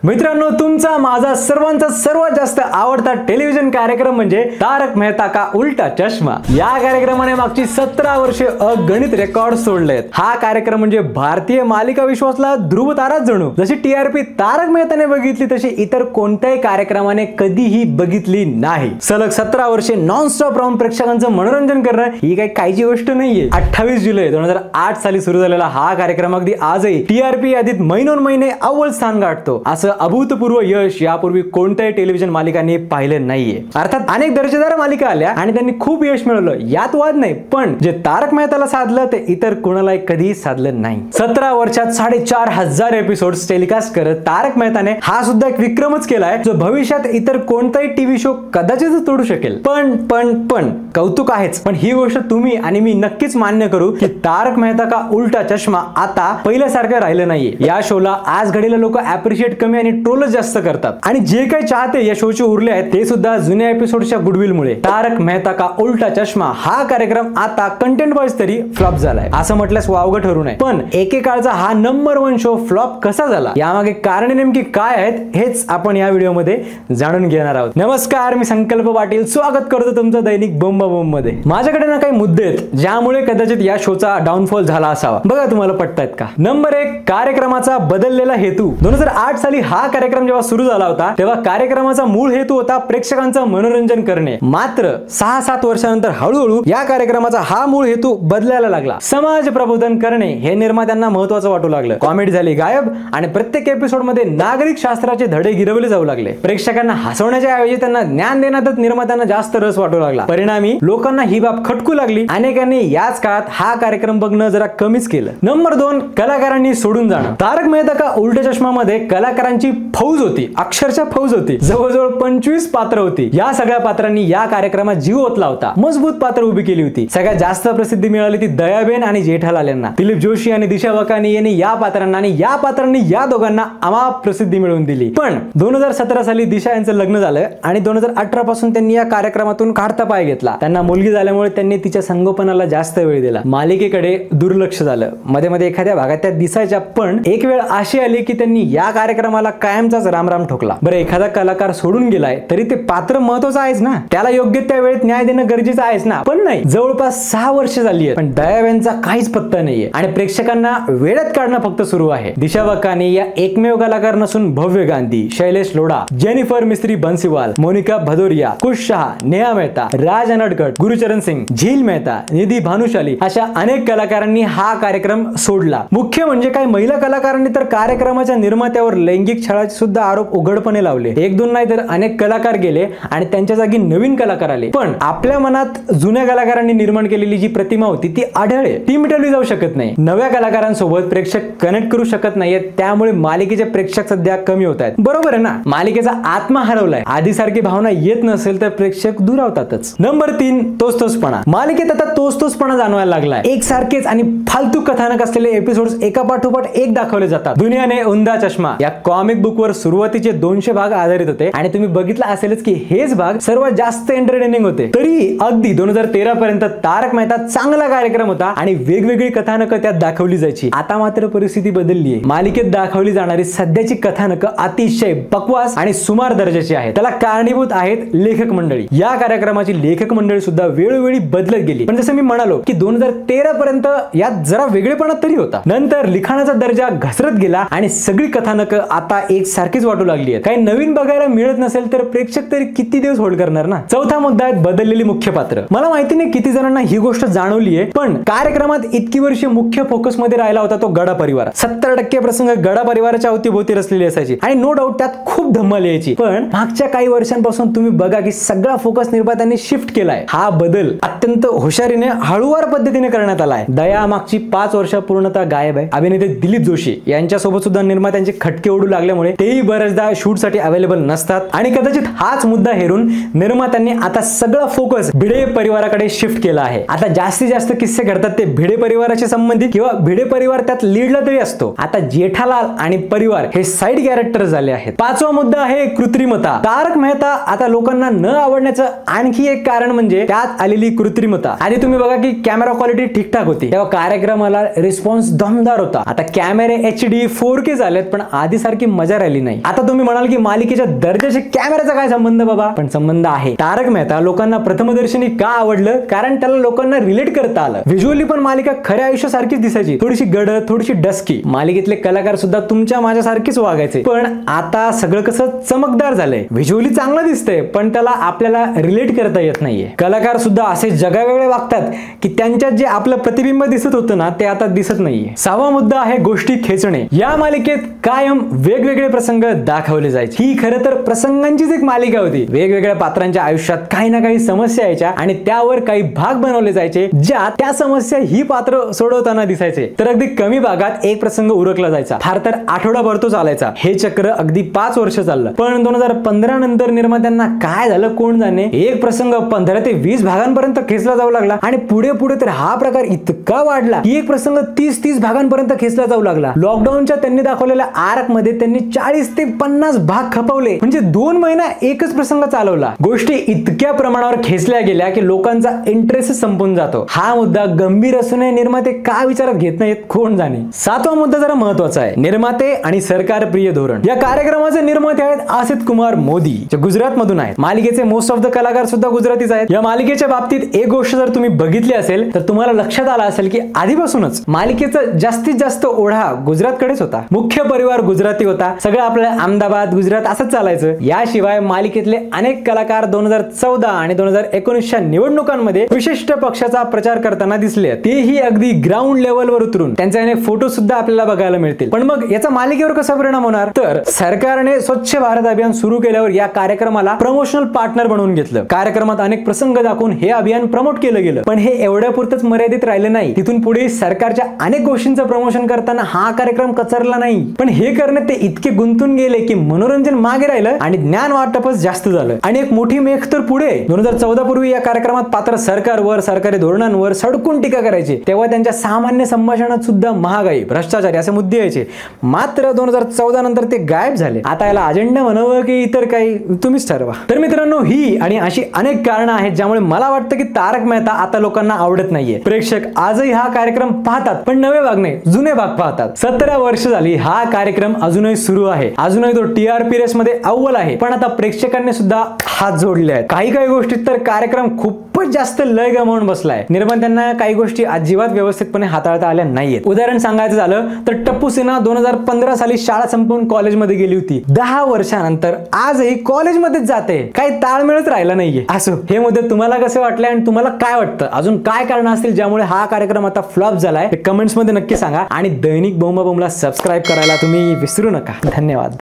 मित्रांनो, तुमचा माझा सर्वांचा सर्वात जास्त आवडता टेलिव्हिजन कार्यक्रम म्हणजे तारक मेहता का उल्टा चष्मा। या कार्यक्रमाने मागची 17 वर्षे अगणित रेकॉर्ड सोडलेत। हा कार्यक्रम म्हणजे भारतीय मालिका विश्वासला ध्रुव ताराच जणू। जशी टीआरपी तारक मेहताने बघितली तशी इतर कोणत्याही कार्यक्रमाने कधीही बघितली नाही। सलग 17 वर्षे नॉनस्टॉप राहून प्रेक्षकांचं मनोरंजन करणं ही काही काहीची गोष्ट नाहीये। 28 जुलै 2008 साली सुरू झालेला हा कार्यक्रम अगदी आजही टीआरपी यादीत महिनोन्महिने अव्वल स्थान गाठतो। असं अभूतपूर्व यश यापूर्वी कोणत्याही टेलिव्हिजन मालिकांनी पाहिलं नाहीये। अर्थात अनेक दर्जेदार मालिका आल्या आणि त्यांनी खूप यश मिळवलं, यात वाद नाही, पण जे तारक मेहताला साधलं ते इतर कोणालाही कधी साधलं नाही। 17 वर्षात 4500 एपिसोड्स टेलिकास्ट करत तारक मेहताने हा सुद्धा एक विक्रमच केलाय, जो भविष्यात इतर कोणताही टीव्ही शो कदाचित तोडू शकेल। पण कौतुक आहेच, पण ही गोष्ट तुम्ही आणि मी नक्कीच मान्य करू की तारक मेहता का उल्टा चष्मा आता पहिल्यासारखं राहिलं नाहीये। या शोला आज घडीला लोक ऍप्रिशिएट कमी आणि ट्रोलच जास्त करतात, आणि जे काही चाहते या शोचे उरले आहेत ते सुद्धा जुन्या एपिसोडच्या गुडविल मुळे। तारक मेहता का उल्टा चष्मा हा कार्यक्रम आता कंटेंट वाईज तरी फ्लॉप झालाय असं म्हटल्यास वावगं ठरू नये। पण एकेकाळचा हा नंबर 1 शो फ्लॉप कसा झाला, यामागे कारणे नेमकी काय आहेत हेच आपण या व्हिडिओमध्ये जाणून घेणार आहोत। नमस्कार, मी संकल्प पाटील स्वागत करतो तुमचं दैनिक बोंबा बोंब मध्ये। माझ्याकडे ना काही मुद्दे आहेत ज्यामुळे कदाचित या शोचा डाऊनफॉल झाला असावा, बघा तुम्हाला पटतायत का। नंबर 1, कार्यक्रमाचा बदललेला हेतू। 2008 साली हा कार्यक्रम जेव्हा सुरू झाला होता तेव्हा कार्यक्रमाचा मूळ हेतू होता प्रेक्षकांचं मनोरंजन करणे। मात्र 6-7 वर्षानंतर हळूहळू या कार्यक्रमाचा हा मूळ हेतू बदलायला लागला। समाज प्रबोधन करणे हे निर्मात्यांना महत्त्वाचं वाटू लागलं। कॉमेडी झाली गायब आणि प्रत्येक एपिसोड मध्ये नागरिक शास्त्राचे धडे गिरवले जाऊ लागले। प्रेक्षकांना हसवण्याच्या ऐवजी त्यांना ज्ञान देण्यातच निर्मात्यांना जास्त रस वाटू लागला। परिणामी लोकांना ही बाब खटकू लागली। अनेकांनी याच काळात हा कार्यक्रम बघणं जरा कमीच केलं। नंबर 2, कलाकारांनी सोडून जाणं। तारक मेहता का उल्टा चष्मा मध्ये कलाकारांची फौज होती, अक्षरशः फौज होती। जवळजवळ 25 पात्र होती। या सगळ्या पात्रांनी या कार्यक्रमात जीव ओतला होता, मजबूत पात्र उभी केली होती। सगळ्यात जास्त प्रसिद्धी मिळाली ती दयाबेन आणि जेठालाल यांना। दिलीप जोशी आणि दिशा वकानी यांनी या पात्रांना आणि या पात्रांनी या दोघांना अमाप प्रसिद्धी मिळवून दिली। पण 2017 साली दिशा यांचं लग्न झालं आणि 2018 पासून त्यांनी या कार्यक्रमातून काढता पाय घेतला। त्यांना मुलगी झाल्यामुळे त्यांनी तिच्या संगोपनाला जास्त वेळ दिला, मालिकेकडे दुर्लक्ष झालं। मध्ये मध्ये एखाद्या भागात त्या दिसायच्या, पण एक वेळ अशी आली की त्यांनी या कार्यक्रमाला कायमचाच रामराम ठोकला। बरं, एखादा कलाकार सोडून गेलाय तरी ते पात्र महत्त्वाचं आहेच ना, त्याला योग्य त्या वेळेत न्याय देणं गरजेचं आहेच ना। पण नाही, जवळपास 6 वर्ष झाली आहेत पण दयाबेनचा काहीच पत्ता नाहीये आणि प्रेक्षकांना वेळेत काढणं फक्त सुरू आहे। दिशा वकानी या एकमेव कलाकार नसून भव्य गांधी, शैलेश लोढा, जेनिफर मिस्त्री बन्सीवाल, मोनिका भदौरिया, कुश शहा, नेहा मेहता, राज अनडकट, गुरुचरण सिंग, झील मेहता, निधी भानुशाली अशा अनेक कलाकारांनी हा कार्यक्रम सोडला। मुख्य म्हणजे काही महिला कलाकारांनी तर कार्यक्रमाच्या निर्मात्यावर लैंगिक छळाचे सुद्धा आरोप उघडपणे लावले। 1-2 नाही तर अनेक कलाकार गेले आणि त्यांच्या जागी नवीन कलाकार आले। पण आपल्या मनात जुन्या कलाकारांनी निर्माण केलेली जी प्रतिमा होती ती आढळले, ती मिटवली जाऊ शकत नाही। नव्या कलाकारांसोबत प्रेक्षक कनेक्ट करू शकत नाहीयेत, त्यामुळे मालिकेचे प्रेक्षक सध्या कमी होत आहेत। बरोबर आहे ना, मालिकेचा आत्मा हरवलाय। आधीसारखी भावना येत नसेल तर प्रेक्षक दुरावतातच। नंबर 3, तोचतोचपणा। मालिकेत आता तोचतोचपणा जाणवायला लागलाय। एकसारखेच आणि फालतू कथानक असलेले एपिसोड्स एका पाठोपाठ एक दाखवले जातात। दुनियाने उंदा चष्मा या कॉमिक बुक वर सुरुवातीचे 200 भाग आधारित होते आणि तुम्ही बघितलं असेलच की हेच भाग सर्वात जास्त एंटरटेनिंग होते। तरी अगदी 2013 पर्यंत तारक मेहता चांगला कार्यक्रम होता आणि वेगवेगळी कथानकं त्यात दाखवली जायची। आता मात्र परिस्थिती बदलली आहे। मालिकेत दाखवली जाणारी सध्याची कथानकं अतिशय बकवास आणि सुमार दर्जाची आहेत। त्याला कारणीभूत आहेत लेखक मंडळी। या कार्यक्रमाची लेखक मंडळी सुद्धा वेळोवेळी बदलत गेली, पण जसं मी म्हणालो की 2013 पर्यंत यात जरा वेगळेपणा तरी होता। नंतर लिखाणाचा दर्जा घसरत गेला आणि सगळी कथानकं आता एक सारखीच वाटू लागली आहेत। काही नवीन बघायला मिळत नसेल तर प्रेक्षक तरी किती दिवस होल्ड करणार ना। चौथा मुद्दा आहे बदललेली मुख्य पात्र। मला माहिती नाही किती जणांना ही गोष्ट जाणवली आहे, पण कार्यक्रमात इतकी वर्षे मुख्य फोकस मध्ये राहिला होता तो गडा परिवार। 70% प्रसंग गडा परिवाराच्या अवतीभोवती रचलेली असायची आणि नो डाऊट त्यात खूप धम्माल यायची। पण मागच्या काही वर्षांपासून तुम्ही बघा की सगळा फोकस निर्मात्यांनी शिफ्ट केलाय। हा बदल अत्यंत हुशारीने हळूवार पद्धतीने करण्यात आलाय। दया मागची 5 वर्ष पूर्णतः गायब आहे। अभिनेते दिलीप जोशी यांच्यासोबत सुद्धा निर्मात्यांचे खटके उडू लागल्यामुळे तेही बरेचदा शूट साठी अवेलेबल नसतात आणि कदाचित हाच मुद्दा हेरून निर्मात्यांनी आता सगळा फोकस भिडे परिवाराकडे शिफ्ट केला आहे। आता जास्तीत जास्त किस्से घडतात ते भिडे परिवाराशी संबंधित किंवा भिडे परिवार त्यात लीडला तरी असतो। आता जेठालाल आणि परिवार हे साइड कॅरेक्टर झाले आहेत। 5वा मुद्दा आहे कृत्रिमता। तारक मेहता आता लोकांना न आवडण्याचं आणखी एक कारण म्हणजे त्यात आलेली कृत्रिमता। आधी तुम्ही बघा की कॅमेरा क्वालिटी ठीकठाक होती, तेव्हा कार्यक्रमाला रिस्पॉन्स दमदार होता। आता कॅमेरे HD 4K झालेत, पण आधी सारखी मजा राहिली नाही. आता तुम्ही म्हणाल की मालिकेच्या दर्जाशी कॅमेराचा काय संबंध बाबा? पण संबंध आहे. तारक मेहता लोकांना प्रथमदर्शनी का आवडलं? कारण त्याला लोकांना रिलेट करता आलं. व्हिज्युअली पण मालिका खऱ्या आयुष्यासारखीच दिसायची, थोडीशी गडद, थोडीशी डस्की. मालिकेतले कलाकार सुद्धा तुमच्या माझ्यासारखेच वागायचे. पण आता सगळं कसं चमकदार झालंय. व्हिज्युअली चांगलं दिसतंय पण त्याला आपल्याला रिलेट करता येत नाहीये. कलाकार सुद्धा असे जगावेगळे वागतात की त्यांच्यात जे आपलं प्रतिबिंब दिसत होतं ना ते आता दिसत नाहीये. 6वा मुद्दा आहे गोष्टी खेचणे. या मालिकेत कायम वेगवेगळे प्रसंग दाखवले जायचे. ही खरं तर प्रसंगांचीच एक मालिका होती. वेगवेगळ्या पात्रांच्या आयुष्यात काही ना काही समस्या यायच्या आणि त्यावर काही भाग बनवले जायचे ज्या त्या समस्या ही पात्र सोडवताना दिसायचे. तर अगदी कमी भागात एक प्रसंग उरकला जायचा, फार तर आठवडाभर तो चालायचा. हे चक्र अगदी 5 वर्ष चाललं. पण 2015 नंतर निर्मात्यांना काय झालं कोण जाणे, एक प्रसंग 15 ते 20 भागांपर्यंत खेचला जाऊ लागला आणि पुढे पुढे तर हा प्रकार इतका वाढला की एक प्रसंग 30 भागांपर्यंत खेचला जाऊ लागला. लॉकडाऊनच्या त्यांनी दाखवलेल्या आर्क मध्ये त्यांनी 40 ते 50 भाग खपवले. म्हणजे 2 महिना एकच प्रसंग चालवला. गोष्टी इतक्या प्रमाणावर खेचल्या गेल्या की लोकांचा इंटरेस्ट संपून जातो. हा मुद्दा गंभीर असूनही निर्माते का विचारात घेत नाहीत कोण जाणे. 7वा मुद्दा जरा महत्वाचा आहे, निर्माते आणि सरकार प्रिय धोरण. या कार्यक्रमाचे निर्माते आहेत आसित कुमार मोदी, जे गुजरात मधून आहेत. मालिकेचे मोस्ट ऑफ द कलाकार सुद्धा गुजरातीच आहेत. या मालिकेच्या बाबतीत एक गोष्ट जर तुम्ही बघितली असेल तर तुम्हाला लक्षात आला असेल की आधीपासूनच मालिकेचा जास्तीत जास्त ओढा गुजरातकडेच होता. मुख्य परिवार गुजराती होता. सगळं आपलं अहमदाबाद गुजरात असंच चालायचं. याशिवाय मालिकेतले अनेक कलाकार 2014 आणि 2019च्या निवडणुकांमध्ये विशिष्ट पक्षाचा प्रचार करताना दिसले. तेही अगदी ग्राउंड लेवलवर उतरून. त्यांचे अनेक फोटो सुद्धा आपल्याला बघायला मिळतील. पण मग याचा मालिकेवर कसा परिणाम होणार? तर सरकारने स्वच्छ भारत अभियान सुरू केल्यावर या कार्यक्रमाला प्रमोशनल पार्टनर बनवून घेतलं. कार्यक्रमात अनेक प्रसंग दाखवून हे अभियान प्रमोट केलं गेलं. पण हे एवढ्यापुरतच मर्यादित राहिले नाही. तिथून पुढे सरकारच्या अनेक गोष्टींचं प्रमोशन करताना हा कार्यक्रम कचरला नाही. पण हे करण्यात ते इतके गुंतून गेले की मनोरंजन मागे राहिलं आणि ज्ञान वाटपच जास्त झालं. आणि एक मोठी मेख तर पुढे 2014 पूर्वी या कार्यक्रमात पात्र सरकारवर, सरकारी धोरणांवर सडकून टीका करायचे. तेव्हा त्यांच्या सामान्य संभाषणात सुद्धा महागाई, भ्रष्टाचार असे मुद्दे यायचे. मात्र 2014 नंतर ते गायब झाले. आता याला अजेंडा म्हणावं की इतर काही तुम्हीच ठरवा. तर मित्रांनो, ही आणि अशी अनेक कारणं आहेत ज्यामुळे मला वाटतं की तारक मेहता आता लोकांना आवडत नाहीये. प्रेक्षक आजही हा कार्यक्रम पाहतात पण नवे भाग नाही, जुने भाग पाहतात. 17 वर्ष झाली हा कार्यक्रम अजूनही सुरू आहे. अजूनही तो TRP रेस मध्ये अव्वल आहे. पण आता प्रेक्षकांनी सुद्धा हात जोडले आहेत. काही गोष्टीत तर कार्यक्रम खूपच जास्त लय गमावून बसलाय. निर्मात्यांना काही गोष्टी अजिबात व्यवस्थितपणे हाताळता आल्या नाहीयेत. उदाहरण सांगायचं झालं तर टप्पू सिन्हा 2015 साली शाळा संपवून कॉलेजमध्ये गेली होती. 10 वर्षानंतर आजही कॉलेजमध्येच जाते. काही ताळमेळच राहिला नाहीये. असो, हे मुद्दे तुम्हाला कसे वाटले आणि तुम्हाला काय वाटतं? अजून काय कारण असतील ज्यामुळे हा कार्यक्रम आता फ्लॉप झालाय? कमेंट्स मध्ये नक्की सांगा आणि दैनिक बोंबाबोंबला सबस्क्राईब करायला तुम्ही विसरू नका. धन्यवाद.